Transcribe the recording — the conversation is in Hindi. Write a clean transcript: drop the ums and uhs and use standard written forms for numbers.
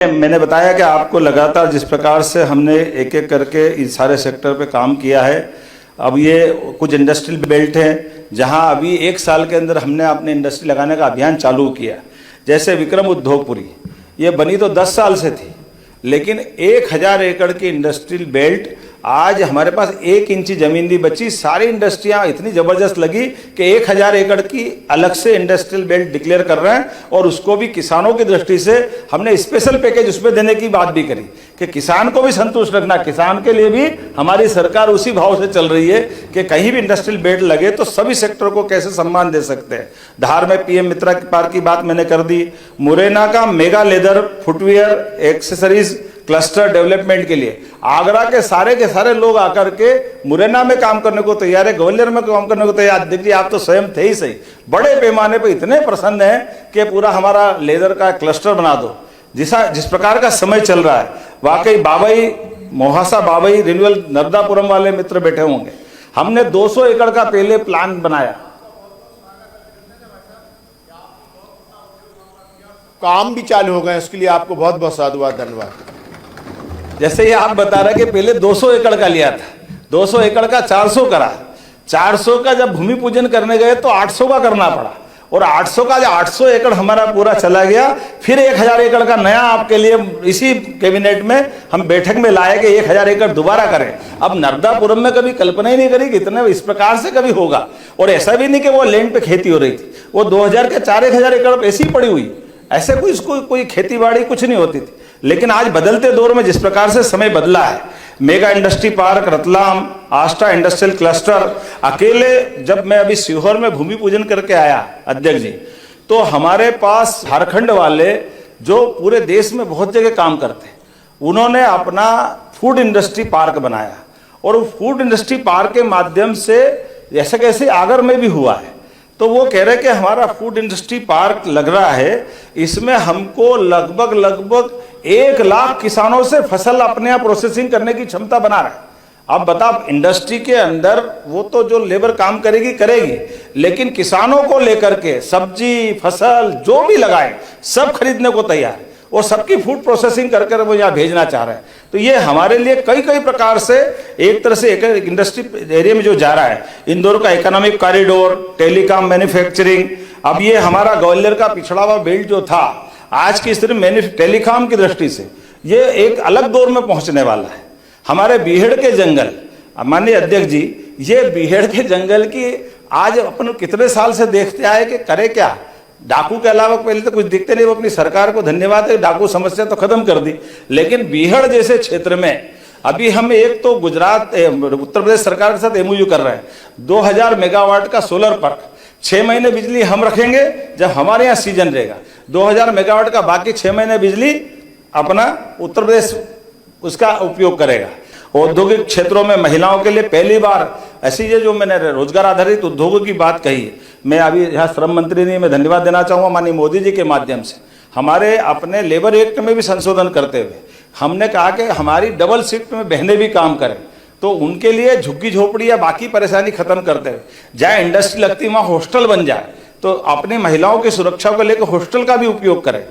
मैंने बताया कि आपको लगातार जिस प्रकार से हमने एक एक करके इस सारे सेक्टर पे काम किया है। अब ये कुछ इंडस्ट्रियल बेल्ट हैं जहां अभी एक साल के अंदर हमने अपने इंडस्ट्री लगाने का अभियान चालू किया। जैसे विक्रम उद्योगपुरी, ये बनी तो 10 साल से थी, लेकिन 1000 एकड़ की इंडस्ट्रियल बेल्ट आज हमारे पास 1 इंची जमीन नहीं बची। सारी इंडस्ट्रियां इतनी जबरदस्त लगी कि 1000 एकड़ की अलग से इंडस्ट्रियल बेल्ट डिक्लेयर कर रहे हैं, और उसको भी किसानों की दृष्टि से हमने स्पेशल पैकेज उसमें देने की बात भी करी कि किसान को भी संतुष्ट रखना। किसान के लिए भी हमारी सरकार उसी भाव से चल रही है कि कहीं भी इंडस्ट्रियल बेल्ट लगे तो सभी सेक्टर को कैसे सम्मान दे सकते हैं। धार में पीएम मित्रा पार्क की बात मैंने कर दी। मुरैना का mega leather footwear accessories cluster development के लिए आगरा के सारे लोग आकर के मुरैना में काम करने को तैयार है, ग्वालियर में काम करने को तैयार। देखिए, आप तो स्वयं थे ही सही, बड़े पैमाने पे इतने प्रसन्न हैं कि पूरा हमारा लेदर का क्लस्टर बना दो। जिस प्रकार का समय चल रहा है, वाकई बाबई मोहासा बाबई रिन्यूअल नर्मदापुरम वाले मित्र बैठे होंगे। हमने 200 एकड़ का पहले प्लान बनाया, काम भी चालू हो गए, उसके लिए आपको बहुत बहुत साधुवाद, धन्यवाद। जैसे ये आप बता रहे कि पहले 200 एकड़ का लिया था, 200 एकड़ का 400 करा। 400 का जब भूमि पूजन करने गए तो 800 का करना पड़ा, और 800 का जब 800 एकड़ हमारा पूरा चला गया, फिर 1000 एकड़ का नया आपके लिए इसी कैबिनेट में हम बैठक में लाए कि 1000 एकड़ दोबारा करें। अब नर्मदापुरम में कभी कल्पना ही नहीं करी कि इतने इस प्रकार से कभी होगा। और ऐसा भी नहीं कि वो लैंड पे खेती हो रही थी, वो 2000 के 4000 एकड़ ऐसी पड़ी हुई, ऐसे कोई खेती बाड़ी कुछ नहीं होती थी। लेकिन आज बदलते दौर में जिस प्रकार से समय बदला है, मेगा इंडस्ट्री पार्क रतलाम, आस्था इंडस्ट्रियल क्लस्टर, अकेले जब मैं अभी सीहोर में भूमि पूजन करके आया अध्यक्ष जी, तो हमारे पास झारखंड वाले जो पूरे देश में बहुत जगह काम करते हैं, उन्होंने अपना फूड इंडस्ट्री पार्क बनाया, और फूड इंडस्ट्री पार्क के माध्यम से जैसे कैसे आगर में भी हुआ है। तो वो कह रहे कि हमारा फूड इंडस्ट्री पार्क लग रहा है, इसमें हमको लगभग 1 लाख किसानों से फसल अपने यहाँ प्रोसेसिंग करने की क्षमता बना रहा है। अब बताओ, इंडस्ट्री के अंदर वो तो जो लेबर काम करेगी, लेकिन किसानों को लेकर के सब्जी फसल जो भी लगाए सब खरीदने को तैयार है, और सबकी फूड प्रोसेसिंग करके वो यहाँ भेजना चाह रहे हैं। तो ये हमारे लिए कई प्रकार से एक तरह से एक इंडस्ट्री एरिया में जो जा रहा है, इंदौर का इकोनॉमिक कॉरिडोर, टेलीकॉम, मैन्युफैक्चरिंग। अब ये हमारा ग्वालियर का पिछड़ा हुआ बेल्ट जो था, आज की स्थिति में टेलीकॉम की दृष्टि से ये एक अलग दौर में पहुंचने वाला है। हमारे बीहड़ के जंगल, माननीय अध्यक्ष जी, ये बीहड़ के जंगल की आज अपन कितने साल से देखते आए कि करे क्या। डाकू के अलावा पहले तो कुछ दिखते नहीं, वो अपनी सरकार को धन्यवाद है, डाकू समस्या तो खत्म कर दी। लेकिन बीहड़ जैसे क्षेत्र में अभी हम एक तो गुजरात उत्तर प्रदेश सरकार के साथ एमओयू कर रहे हैं, 2000 मेगावाट का सोलर पार्क, 6 महीने बिजली हम रखेंगे जब हमारे यहाँ सीजन रहेगा। 2000 मेगावाट का बाकी 6 महीने बिजली अपना उत्तर प्रदेश उसका उपयोग करेगा। औद्योगिक क्षेत्रों में महिलाओं के लिए पहली बार ऐसी ये जो मैंने रोजगार आधारित उद्योगों की बात कही है, मैं अभी यहाँ श्रम मंत्री ने मैं धन्यवाद देना चाहूँगा माननीय मोदी जी के माध्यम से। हमारे अपने लेबर एक्ट में भी संशोधन करते हुए हमने कहा कि हमारी डबल शिफ्ट में बहनें भी काम करें, तो उनके लिए झुग्गी झोपड़ी या बाकी परेशानी खत्म करते हुए जहाँ इंडस्ट्री लगती है वहाँ हॉस्टल बन जाए, तो अपनी महिलाओं की सुरक्षा को लेकर हॉस्टल का भी उपयोग करें।